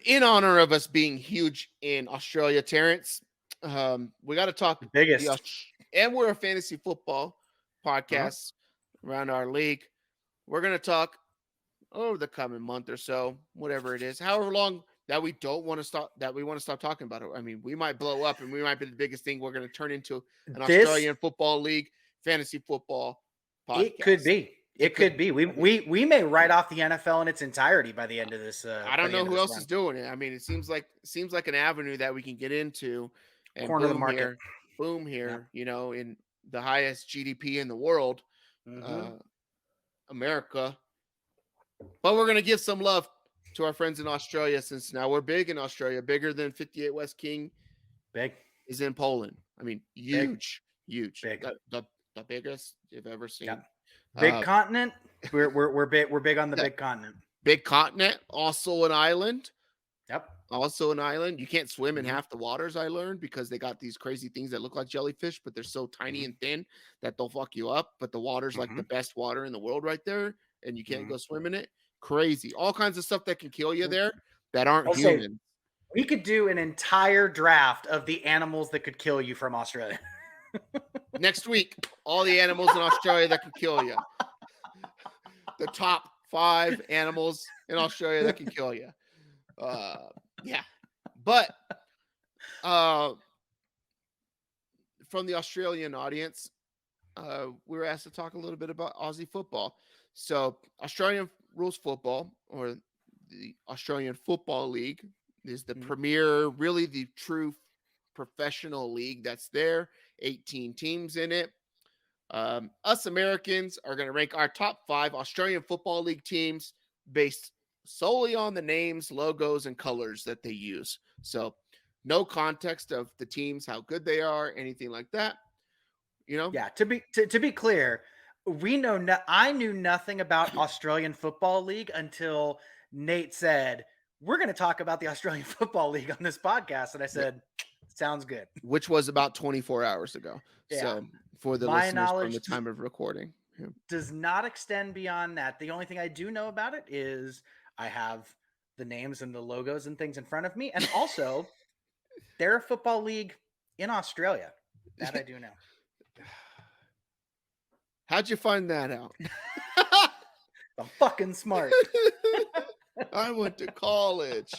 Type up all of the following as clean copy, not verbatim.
in honor of us being huge in Australia, Terrence, we got to talk The biggest. and we're a fantasy football Uh-huh. podcast around our league. We're going to talk over the coming month or so, whatever it is, however long that we don't want to stop, that we want to stop talking about it. I mean, we might blow up and we might be the biggest thing. We're going to turn into an This Australian football league, fantasy football it could podcast. be. It It could could be. be. We may write off the NFL in its entirety by the end of this I by don't the know end of who this else is run. doing it. I mean, it seems like an avenue that we can get into, and Corner of the market. boom Yep. here. In the highest GDP in the world, Mm-hmm. uh, America. But we're gonna give some love to our friends in Australia, since now we're big in Australia, bigger than 58 West King Big, is in Poland. I mean, big, huge, big. the biggest you've ever Yep. seen. Big Uh, continent. We're big on the yeah, big continent. big continent, also an island. Yep. Also an island. You can't swim in Mm-hmm. half the waters, I learned, because they got these crazy things that look like jellyfish, but they're so tiny Mm-hmm. and thin that they'll fuck you up. But the water's like Mm-hmm. the best water in the world right there, and you can't Mm-hmm. go swim in it. Crazy. All kinds of stuff that can kill you there that aren't I'll say human. we could do an entire draft of the animals that could kill you from Australia. Next week, all the animals in Australia that can kill you. The top 5 animals in Australia that can kill you. Yeah. But from the Australian audience, we were asked to talk a little bit about Aussie football. So, Australian rules football, or the Australian Football League, is the Mhm. premier, really the true professional league that's there. 18 teams in it. Us Americans are going to rank our top 5 Australian Football League teams based solely on the names, logos, and colors that they use. So, no context of the teams, how good they are, anything like that. You know, Yeah, to be clear, I knew nothing about Australian Football League until Nate said, "We're going to talk about the Australian Football League on this podcast." And I said, "Sounds good." which was about 24 hours ago. Yeah. So, for the My listeners from knowledge the time of recording. Yeah. does not extend beyond that. The only thing I do know about it is I have the names and the logos and things in front of me, and also they're a football league in Australia. That I do know. How'd you find that out? I'm fucking smart. I went to college.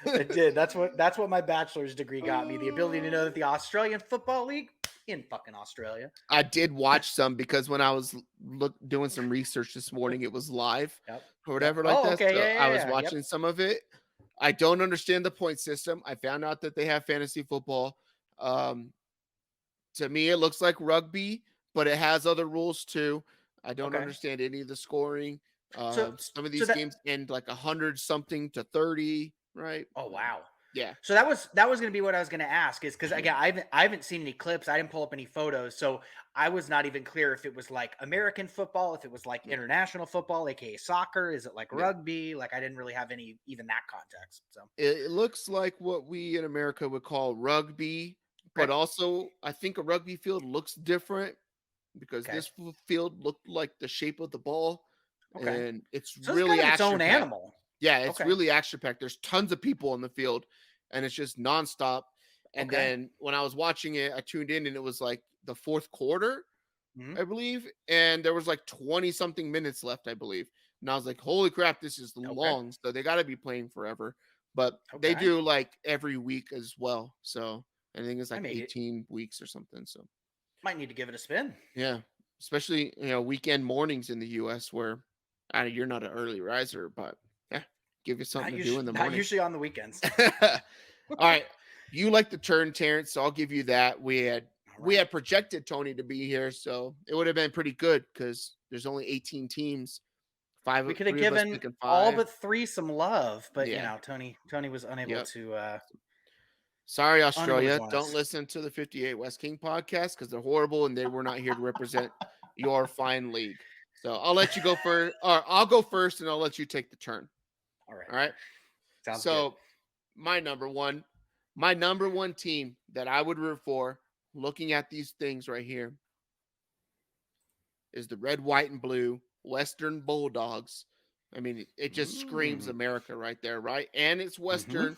It did. That's what my bachelor's degree got me. The ability to know that the Australian Football League in fucking Australia. I did watch some because when I was doing some research this morning, it was live Yep. or Yep. whatever like Oh, that. okay. So I Yeah, was yeah, yeah. Yep. watching some of it. I don't understand the point system. I found out that they have fantasy football. Um, to me, it looks like rugby, but it has other rules too. I don't Okay. understand any of the scoring. So Some of so these that games end like 100 something to 30, right? oh wow. Yeah. So that was going to be what I was going to ask is because again I haven't seen any clips. I didn't pull up any photos, so I was not even clear if it was like American football, if it was like international football, aka soccer. Is it like Yeah. rugby? Like I didn't really have any even that context. So It looks like what we in America would call rugby, but okay, also I think a rugby field looks different because okay, this field looked like the shape of the ball, okay. and it's So it's kind really of its own action packed. animal. Yeah, it's Okay, really action packed. There's tons of people on the field, and it's just nonstop. And okay. then when I was watching it, I tuned in, and it was like the fourth quarter, Mhm. I believe, and there was like 20 something minutes left, I believe. And I was like, "Holy crap, this is Okay, long!" So they got to be playing forever. But they okay. do like every week as well. So I think it's I like made it. 18 weeks or something. So Might need to give it a spin. yeah, especially weekend mornings in the U.S. where you're not an early riser, but yeah, give you something Not to do usually, in the not morning. usually on the weekends. All right, you like the turn, Terrence, so I'll give you that. We had All we right. had projected Tony to be here, so it would have been pretty good because there's only 18 teams. We could have Three of us given picking all 5. but three some love, but Yeah. Tony was unable Yep. to Sorry, unable to Australia. join Don't us. listen to the 58 West King podcast because they're horrible and they were not here to represent your fine league. So I'll let you go first, or I'll go first and I'll let you take the turn. All right. All right. Sounds good. So my number one team that I would root for, looking at these things right here, is the red, white, and blue Western Bulldogs I mean, it just screams Mm. America right there, right? And it's Mm-hmm. Western.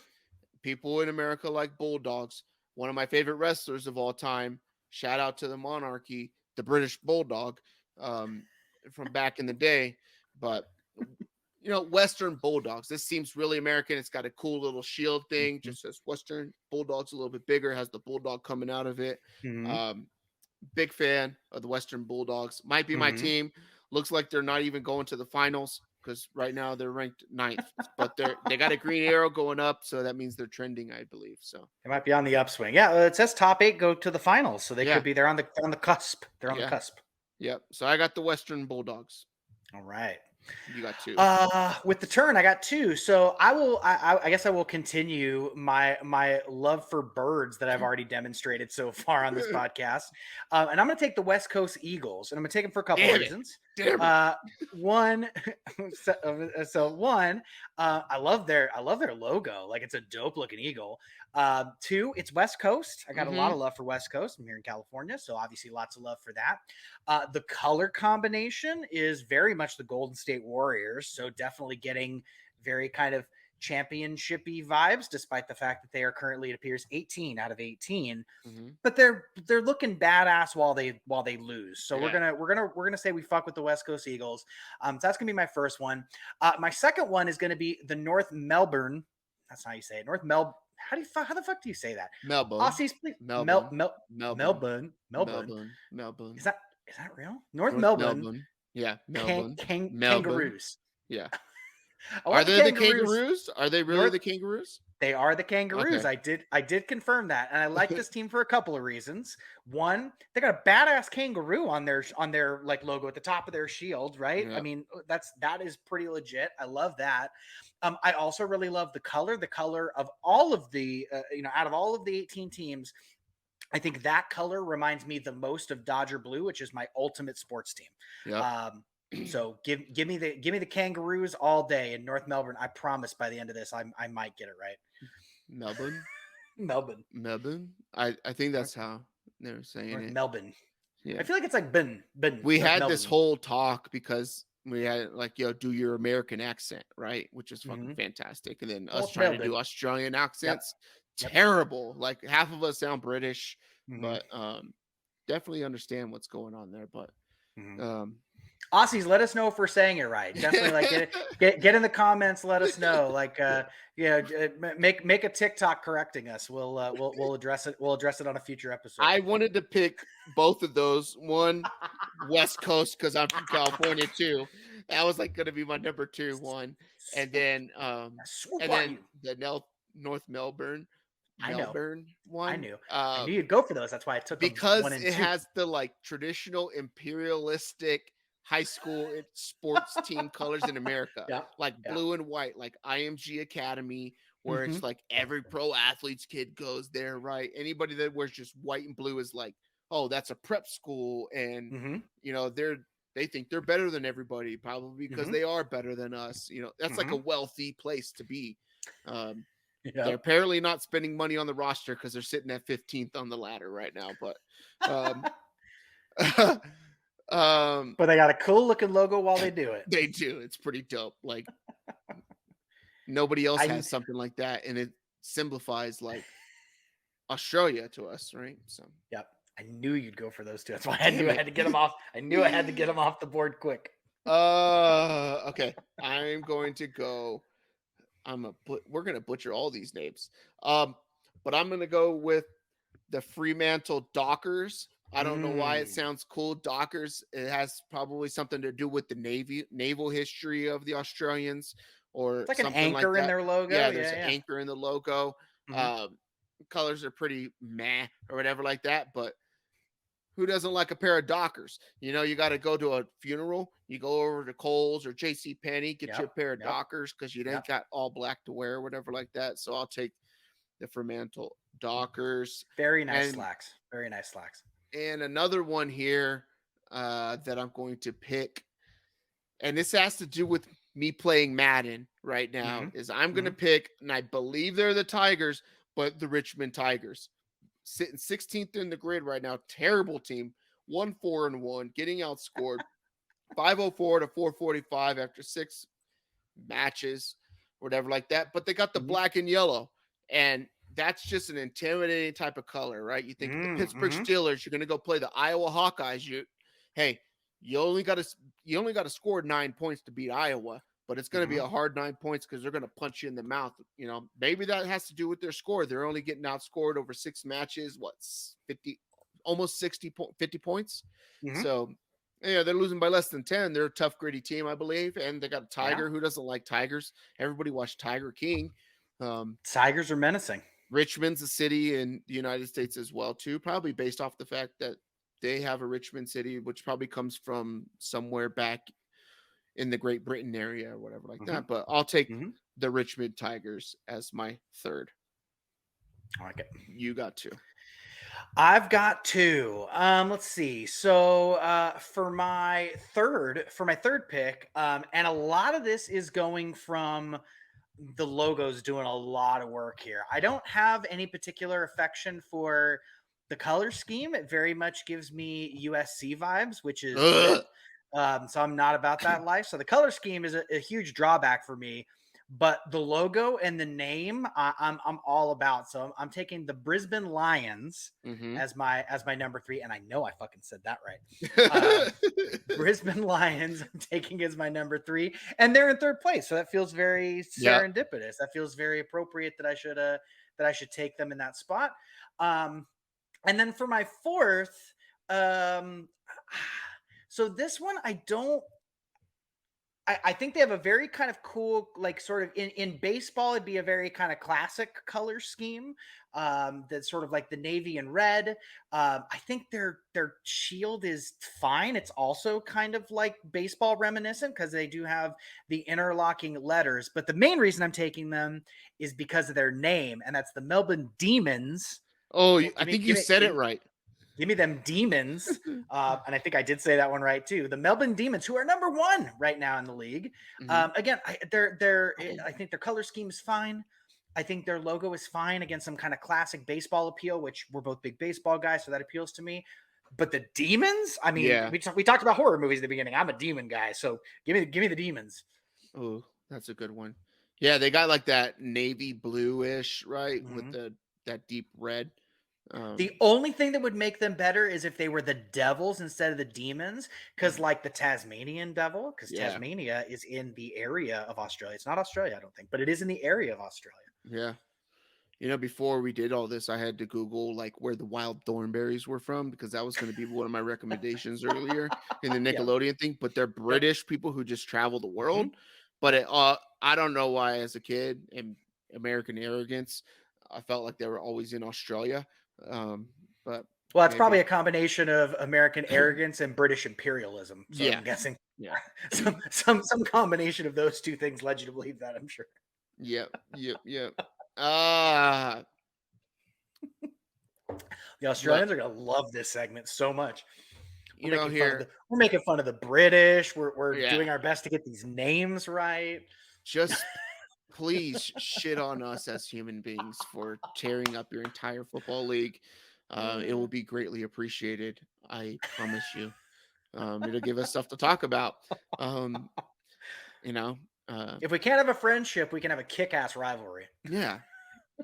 People in America like Bulldogs. One of my favorite wrestlers of all time. Shout out to the monarchy, the British Bulldog, um, from back in the day. But Western Bulldogs. This seems really American. It's got a cool little shield thing. Mm-hmm. Just says Western Bulldogs, a little bit bigger. Has the bulldog coming out of it. Mm-hmm. Um, big fan of the Western Bulldogs. Might be my Mm-hmm. team. Looks like they're not even going to the finals because right now they're ranked ninth. But they got a green arrow going up, so that means they're trending, I believe. So They might be on the upswing. Yeah, it says top 8 go to the finals, so they yeah, could be. They're on the cusp. They're on the yeah, cusp. yep. So I got the Western Bulldogs. All right. You got 2. With the turn, I got 2. So I guess I will continue my love for birds that I've already demonstrated so far on this podcast. And I'm going to take the West Coast Eagles, and I'm going to take them for a couple reasons. Damn it. One, I love their logo. Like, it's a dope looking eagle. 2, it's West Coast. I got a lot of love for West Coast. I'm here in California, so obviously lots of love for that. The color combination is very much the Golden State Warriors, so definitely getting very kind of championshipy vibes, despite the fact that they are currently, it appears, 18 out of 18. But they're looking badass while they lose. So Yeah. we're gonna say we fuck with the West Coast Eagles. So that's gonna be my first one. My second one is gonna be the North Melbourne. That's how you say it. North Melbourne. How the fuck do you say that? Melbourne. Aussies, please. Melbourne. Melbourne. Is that real? North Melbourne. Yeah, Melbourne. Kangaroos. Yeah. Are they the Kangaroos? Are they really the Kangaroos? They are the Kangaroos. Okay. I did confirm that, and I like this team for a couple of reasons. One, they got a badass kangaroo on their like logo at the top of their shield, right? Yep. I mean, that is pretty legit. I love that. I also really love the color of all of the out of all of the 18 teams. I think that color reminds me the most of Dodger Blue, which is my ultimate sports team. Yep. So give me the Kangaroos all day in North Melbourne. I promise by the end of this, I might get it right. Melbourne. I think that's how they're saying North it. Melbourne. Yeah. I feel like it's like bin. We had this whole talk because we had like, do your American accent, right? Which is fucking fantastic. And then us trying to do Australian accents, terrible. Like half of us sound British, but definitely understand what's going on there. But Aussies, let us know if we're saying it right. Definitely, like get in the comments. Let us know. Like, make a TikTok correcting us. We'll address it. We'll address it on a future episode. I wanted to pick both of those. One, West Coast, because I'm from California too. That was like going to be my number 2 one, and then the North Melbourne. One. I knew you'd go for those. That's why I took because 1 and 2. It has the like traditional imperialistic high school sports team colors in America, blue and white, like IMG Academy, where it's like every pro athlete's kid goes there, right? Anybody that wears just white and blue is like, oh, that's a prep school, and they think they're better than everybody, probably because they are better than us. That's like a wealthy place to be. They're apparently not spending money on the roster because they're sitting at 15th on the ladder right now. But but they got a cool looking logo while they do it. They do. It's pretty dope. Like nobody else has something like that, and it simplifies like Australia to us, right? So I knew you'd go for those two. That's why I knew I had to get them off. I knew I had to get them off the board quick. Okay. I'm going to go. We're gonna butcher all these names. But I'm gonna go with the Fremantle Dockers. I don't know why it sounds cool. Dockers. It has probably something to do with the naval history of the Australians, or it's like something an anchor like in their logo. Yeah, there's an anchor in the logo. Colors are pretty meh or whatever like that, but who doesn't like a pair of Dockers? You got to go to a funeral. You go over to Kohl's or J.C. Penney, get you a pair of Dockers because you ain't got all black to wear or whatever like that. So I'll take the Fremantle Dockers. Very nice slacks. Very nice slacks. And another one here that I'm going to pick, and this has to do with me playing Madden right now, is I'm going to pick, and I believe they're the Tigers, but the Richmond Tigers. Sitting 16th in the grid right now. Terrible team. 1-4-1, getting outscored. 504 to 445 after 6 matches, whatever like that. But they got the Mhm. black and yellow, and that's just an intimidating type of color, right? You think of the Pittsburgh Mhm. Steelers, you're going to go play the Iowa Hawkeyes. Hey, you only got to score 9 points to beat Iowa, but it's going to be Mhm. a hard 9 points because they're going to punch you in the mouth. Maybe that has to do with their score. They're only getting outscored over 6 matches. What's 50, almost 50 points. Mhm. So, yeah, they're losing by less than 10. They're a tough, gritty team, I believe. And they got a Yeah. Tiger. Who doesn't like Tigers? Everybody watched Tiger King. Tigers are menacing. Richmond's a city in the United States as well, too, probably based off the fact that they have a Richmond city, which probably comes from somewhere back in the Great Britain area or whatever like Mhm. that. But I'll take Mhm. the Richmond Tigers as my third. I like it. You got two. I've got two. Let's see. So for my third pick, and a lot of this is going from the logos doing a lot of work here. I don't have any particular affection for the color scheme. It very much gives me USC vibes, which is good. So I'm not about that life. So the color scheme is a huge drawback for me. But the logo and the name, I'm all about. So I'm taking the Brisbane Lions Mm-hmm. as my number 3, and I know I fucking said that right. Brisbane Lions, I'm taking as my number 3, and they're in third place. So that feels very serendipitous. That feels very appropriate that I should take them in that spot. And then for my fourth, so this one I think they have a very kind of cool, like sort of in baseball, it'd be a very kind of classic color scheme. That's sort of like the navy and red. I think their shield is fine. It's also kind of like baseball reminiscent because they do have the interlocking letters. But the main reason I'm taking them is because of their name, and that's the Melbourne Demons. Oh, I think you said it right. Give me them Demons. And I think I did say that one right too. The Melbourne Demons, who are number 1 right now in the league. Mm-hmm. Again, I think their color scheme is fine. I think their logo is fine. Again, some kind of classic baseball appeal, which we're both big baseball guys, so that appeals to me. But the Demons, I mean, Yeah. we talked about horror movies at the beginning. I'm a demon guy, so give me the Demons. Oh, that's a good one. Yeah, they got like that navy bluish, right, Mm-hmm. with that deep red. The only thing that would make them better is if they were the devils instead of the demons, because like the Tasmanian devil, because Yeah. Tasmania is in the area of Australia. It's not Australia, I don't think, but it is in the area of Australia. Yeah. Before we did all this, I had to Google like where the wild thornberries were from because that was going to be one of my recommendations earlier in the Nickelodeon thing. But they're British people who just travel the world. Mm-hmm. But I don't know why, as a kid, and American arrogance, I felt like they were always in Australia. But Well, it's maybe. probably a combination of American arrogance and British imperialism. So Yeah. I'm guessing, Yeah. some combination of those two things led you to believe that. I'm sure. Yep. The Australians are gonna love this segment so much. Here We're making fun of the British. We're Yeah. doing our best to get these names right. just please shit on us as human beings for tearing up your entire football league. It will be greatly appreciated. I promise you. It'll give us stuff to talk about. If we can't have a friendship, we can have a kick-ass rivalry. Yeah.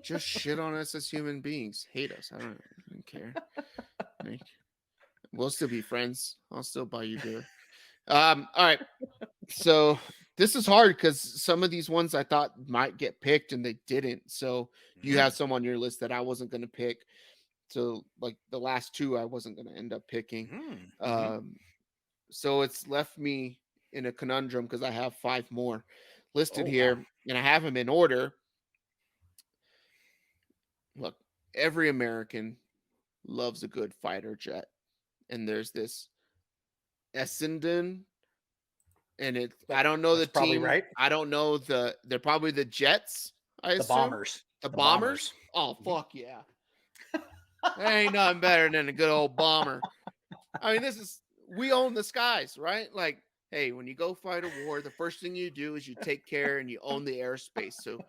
Just shit on us as human beings. Hate us. I don't care. We'll still be friends. I'll still buy you beer. All right. So this is hard because some of these ones I thought might get picked and they didn't. So you have some on your list that I wasn't going to pick. So like the last two I wasn't going to end up picking. So it's left me in a conundrum because I have 5 more listed here and I have them in order. Look, every American loves a good fighter jet. And there's this Essendon. And I don't know the team. Right. I don't know they're probably the Jets. I assume. Bombers. The Bombers. Oh, fuck yeah. There ain't nothing better than a good old bomber. I mean, we own the skies, right? Like, hey, when you go fight a war, the first thing you do is you take care and you own the airspace. So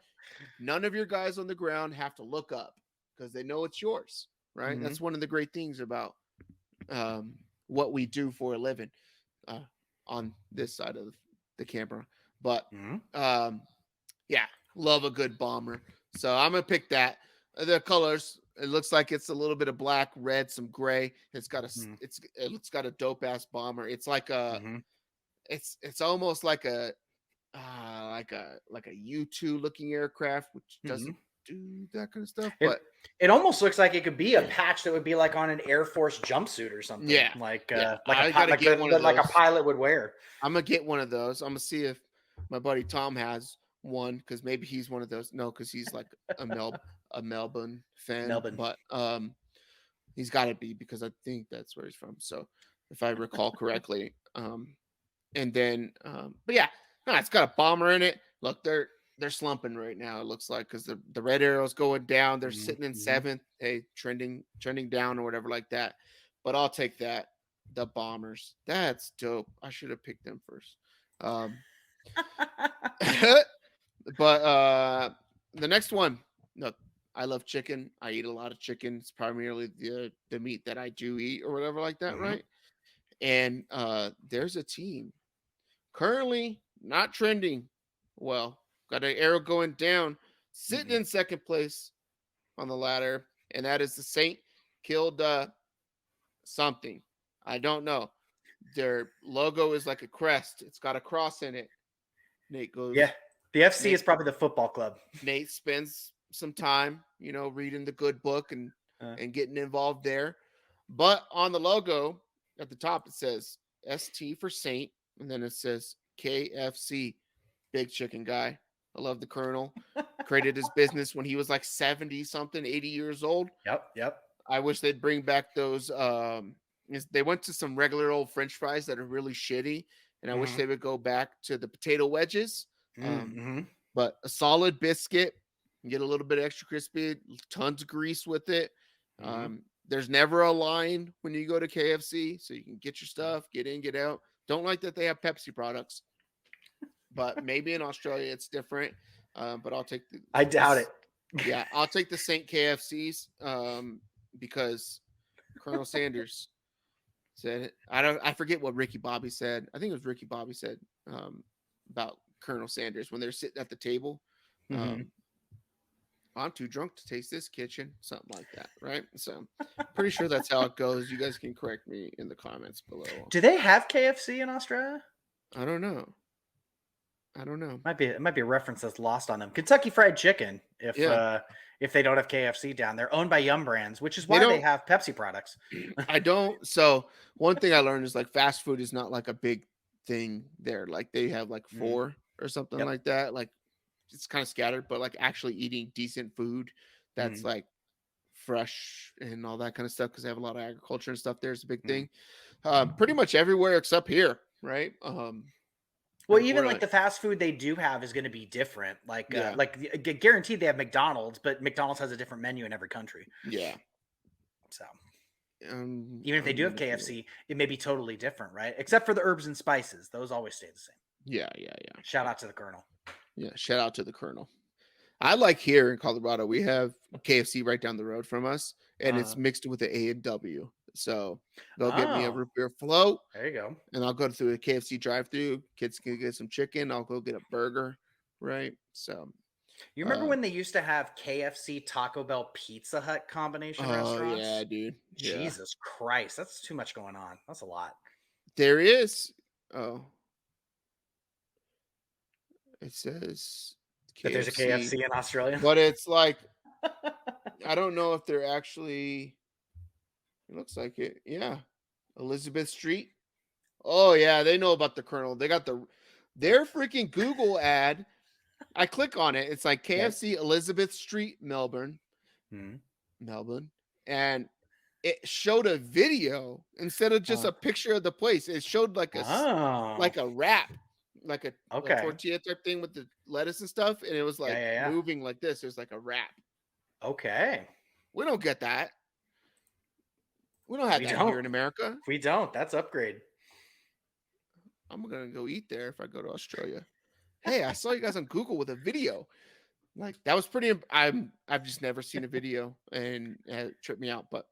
none of your guys on the ground have to look up because they know it's yours, right? Mm-hmm. That's one of the great things about what we do for a living on this side of the camera. But yeah, love a good bomber. So I'm gonna pick that. The colors, it looks like it's a little bit of black, red, some gray. It's got a dope ass bomber. It's like a it's almost like a U2 looking aircraft, which doesn't do that kind of stuff. But it almost looks like it could be a patch that would be like on an Air Force jumpsuit or something. Yeah, like yeah. a pilot would wear. I'm gonna get one of those. I'm gonna see if my buddy Tom has one, because maybe he's one of those. No, because he's like a Melbourne fan. But he's got to be, because I think that's where he's from. So if I recall correctly, and then but yeah, no, it's got a bomber in it. Look, they're slumping right now. It looks like, because the red arrow's going down. They're sitting in 7th. Hey, trending down or whatever like that. But I'll take that. The Bombers. That's dope. I should have picked them first. But the next one. Look, I love chicken. I eat a lot of chicken. It's primarily the meat that I do eat or whatever like that, right? And there's a team currently not trending well. Got an arrow going down, sitting in second place on the ladder, and that is the St. Kilda something. I don't know. Their logo is like a crest. It's got a cross in it. Nate goes. Yeah, the FC is probably the football club. Nate spends some time, reading the good book and getting involved there. But on the logo at the top, it says ST for Saint, and then it says KFC, Big Chicken Guy. I love the Colonel. Created his business when he was like 70 something, 80 years old. Yep. I wish they'd bring back those. They went to some regular old French fries that are really shitty, and I wish they would go back to the potato wedges. But a solid biscuit, get a little bit extra crispy, tons of grease with it. There's never a line when you go to KFC, so you can get your stuff, get in, get out. Don't like that they have Pepsi products, but maybe in Australia it's different. But I'll take I doubt it. Yeah, I'll take the St. KFCs because Colonel Sanders said it. I forget what Ricky Bobby said. I think it was Ricky Bobby said about Colonel Sanders when they're sitting at the table. I'm too drunk to taste this kitchen, something like that, right? So pretty sure that's how it goes. You guys can correct me in the comments below. Do they have KFC in Australia? I don't know. It might be a reference that's lost on them. Kentucky Fried Chicken, if they don't have KFC down there, owned by Yum Brands, which is why they have Pepsi products. I don't. So one thing I learned is like fast food is not like a big thing there. Like they have like 4 or something like that. Like it's kind of scattered, but like actually eating decent food that's like fresh and all that kind of stuff, because they have a lot of agriculture and stuff. There's a big thing. Pretty much everywhere except here, right? Well, even like the fast food they do have is going to be different. Like guaranteed they have McDonald's, but McDonald's has a different menu in every country. Yeah. So even if they do have KFC, it may be totally different, right? Except for the herbs and spices. Those always stay the same. Yeah. Shout out to the Colonel. Yeah, shout out to the Colonel. I like here in Colorado, we have KFC right down the road from us, and it's mixed with the A&W. So they'll get me a root beer float. There you go. And I'll go through a KFC drive-thru. Kids can get some chicken. I'll go get a burger, right? So you remember when they used to have KFC, Taco Bell, Pizza Hut combination restaurants? Yeah, dude. Yeah. Jesus Christ, that's too much going on. That's a lot. There is. Oh. It says KFC, that there's a KFC in Australia, but it's like I don't know if they're actually. It looks like it. Yeah, Elizabeth Street. Oh yeah, they know about the Colonel. They got their freaking Google ad. I click on it. It's like KFC Elizabeth Street, Melbourne, Melbourne, and it showed a video instead of just a picture of the place. It showed like a wrap. Like a tortilla type thing with the lettuce and stuff, and it was like moving like this. There's like a wrap. Okay, we don't get that. We don't have that here in America. We don't. That's upgrade. I'm gonna go eat there if I go to Australia. Hey, I saw you guys on Google with a video. Like that was pretty. I've just never seen a video, and it tripped me out. But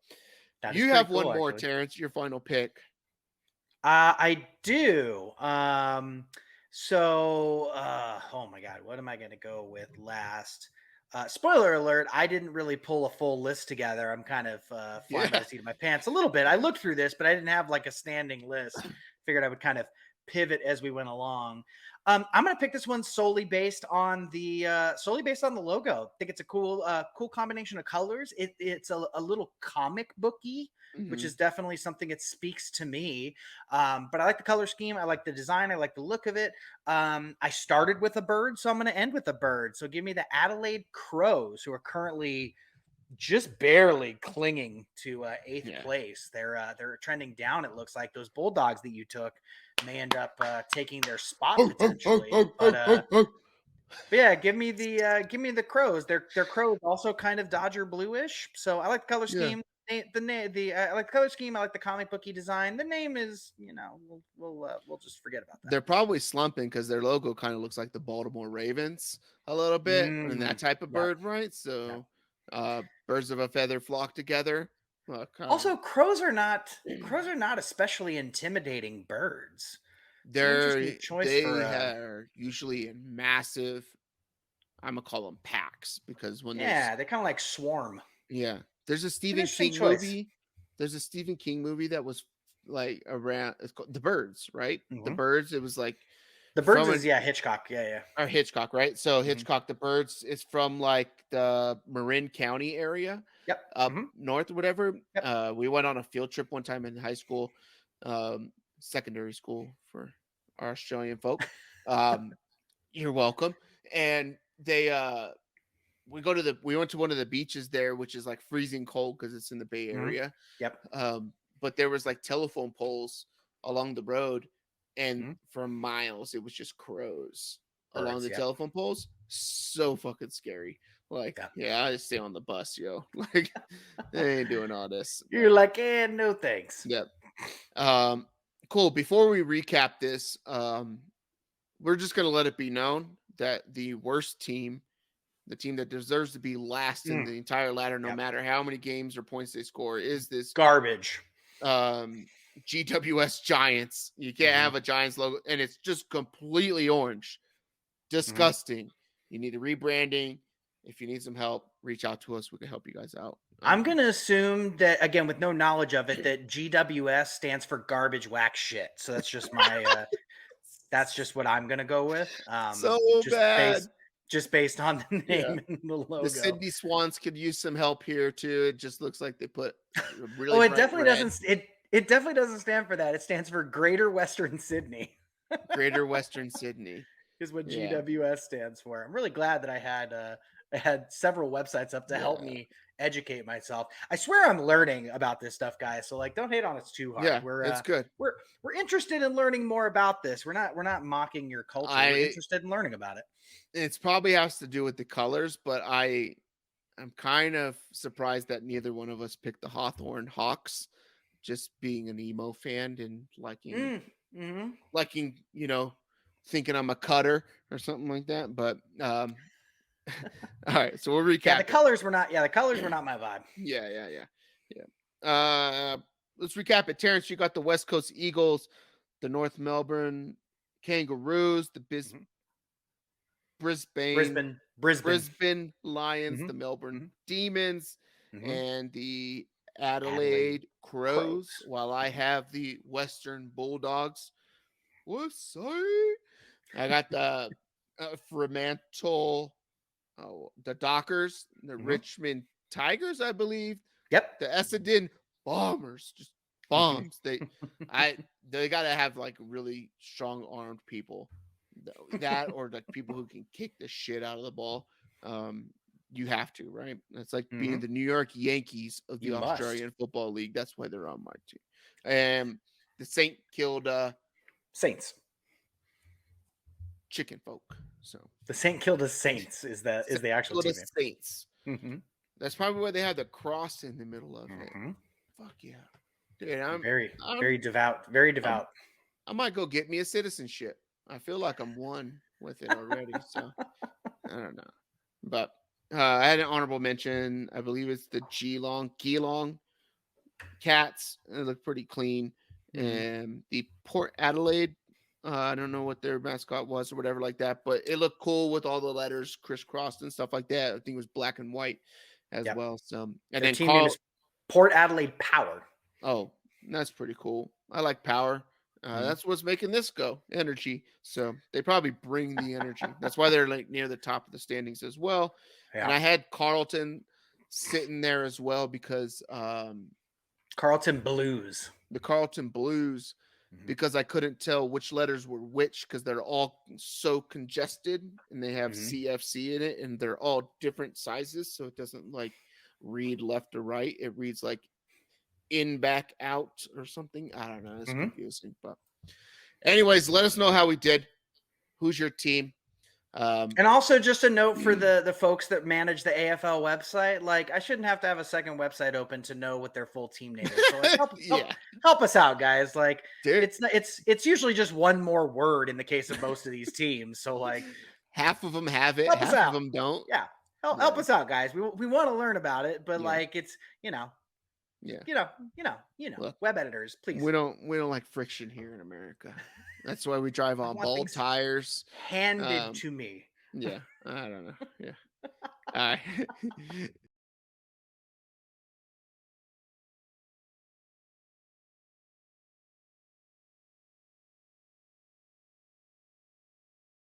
you have one more, Terrence. Your final pick. I do. So, oh my God, what am I going to go with last? Spoiler alert, I didn't really pull a full list together. I'm kind of flying by Yeah. the seat of my pants a little bit. I looked through this, but I didn't have like a standing list. Figured I would kind of pivot as we went along. I'm going to pick this one solely based on the logo. I think it's a cool combination of colors. It's a little comic booky, which Mhm. is definitely something that speaks to me. But I like the color scheme. I like the design. I like the look of it. I started with a bird, so I'm going to end with a bird. So give me the Adelaide Crows, who are currently just barely clinging to eighth Yeah. place. They're trending down. It looks like those Bulldogs that you took may end up taking their spot potentially. But yeah, give me the Crows. Their Crows also kind of Dodger bluish. So I like the color Yeah. scheme. I like the color scheme. I like the comic booky design. The name is, we'll just forget about that. They're probably slumping because their logo kind of looks like the Baltimore Ravens a little bit, and that type of Yep. bird, right? Yep. So, birds of a feather flock together. Also, crows are not especially intimidating birds. It's an interesting choice for They are usually in massive. I'm gonna call them packs because when there's yeah, they kind of like swarm. yeah, there's a It's an Stephen interesting King choice. movie. There's a Stephen King movie that was like around. It's called The Birds, right? The Mhm. Birds. It was like The birds from is an Hitchcock. Yeah, or Hitchcock, right? So yeah. Mhm. Hitchcock, The Birds is from like the Marin County area Yep. up Mhm. north or whatever. Yep. We went on a field trip one time in high school, secondary school for our Australian folk. Um, you're welcome. And we went to one of the beaches there, which is like freezing cold because it's in the Bay Mhm. Area. Yep. But there was like telephone poles along the road, and Mhm. for miles it was just crows along Birds. the Yep. telephone poles. So fucking scary. Like, Yep. yeah, I just stay on the bus, yo. Like, they ain't doing all this. You're But like, no thanks. yep. Um, cool. Before we recap this, we're just gonna let it be known that the worst team, the team that deserves to be last in Mm. the entire ladder, no Yep. matter how many games or points they score, is this Garbage. um GWS Giants. You can't Mhm. have a Giants logo and it's just completely orange. Mhm. Disgusting. You need a rebranding. If you need some help, reach out to us. We can help you guys out. I'm going to assume that, again, with no knowledge of it, that GWS stands for garbage whack shit. So that's just that's just what I'm going to go with. So bad. Just based on the Yeah. name and the The logo. Sydney Swans could use some help here too. It just looks like they put a really Oh, it bright definitely red. doesn't. It definitely doesn't stand for that. It stands for Greater Western Sydney. Greater Western Sydney. Is what Yeah. GWS stands for. I'm really glad that I had several websites up to help Yeah. me educate myself. I swear I'm learning about this stuff, guys. So like, don't hate on us too hard. Yeah. It's good. We're interested in learning more about this. We're not mocking your culture. We're I interested in learning about it. It's probably has to do with the colors, but I'm kind of surprised that neither one of us picked the Hawthorn Hawks, just being an emo fan and Mm-hmm. liking, thinking I'm a cutter or something like that. But all right, so we'll Yeah, recap it. the colors were not my vibe. Yeah. Let's recap it. Terrence, you got the West Coast Eagles, the North Melbourne Kangaroos, the Mhm. Brisbane Brisbane. Brisbane Lions, Mm-hmm. the Melbourne Mm-hmm. Demons, Mm-hmm. and the Adelaide Adelaide Crows, Crows. while I Mhm. have the Western Bulldogs. What's say? I got the Fremantle, the Dockers, the Mhm. Richmond Tigers, I believe, Yep. the Essendon Bombers, just bombs. They got to have like really strong armed people. That or like people who can kick the shit out of the ball. Um, you have to, right? It's like being Mhm. the New York Yankees of You the must. Australian Football League. That's why they're on my team. And the St. Kilda Saints. Chicken Folk. So The St. Kilda Saints is St. the actual Kilda team name. Saints. Mm-hmm. That's probably why they have the cross in the middle of it. Mm-hmm. Fuck yeah, dude! Very, I'm, very devout. Very I'm devout. I might go get me a citizenship. I feel like I'm one with it already. So I don't know. But I had an honorable mention. I believe it's the Geelong Cats. They look pretty clean. Mm-hmm. And the Port Adelaide I don't know what their mascot was or whatever like that, but it looked cool with all the letters crisscrossed and stuff like that. I think it was black and white as Yep. well. So, and Their then team name is Port Adelaide Power. Oh, that's pretty cool. I like power. Mhm. That's what's making this go, energy. So they probably bring the energy. That's why they're like near the top of the standings as well. And I Yeah. had Carlton sitting there as well because Carlton Blues. the Carlton Blues, Mhm. because I couldn't tell which letters were which because they're all so congested and they have Mhm. CFC in it and they're all different sizes. So it doesn't like read left or right. It reads like in, back, out, or something. I don't know. It's Mhm. confusing. But anyways, let us know how we did. Who's your team? And also just a note for the folks that manage the AFL website, like I shouldn't have to have a second website open to know what their full team name is. So like help us out, guys. Like Dude, it's usually just one more word in the case of most of these teams. So like half of them have it, help us half of out. them don't. Yeah. Help us out, guys. We want to learn about it, but Yeah. like it's Yeah. Look, web editors, please. We don't like friction here in America. That's why we drive on bald tires. Handed to me. Yeah, I don't know. Yeah. All right.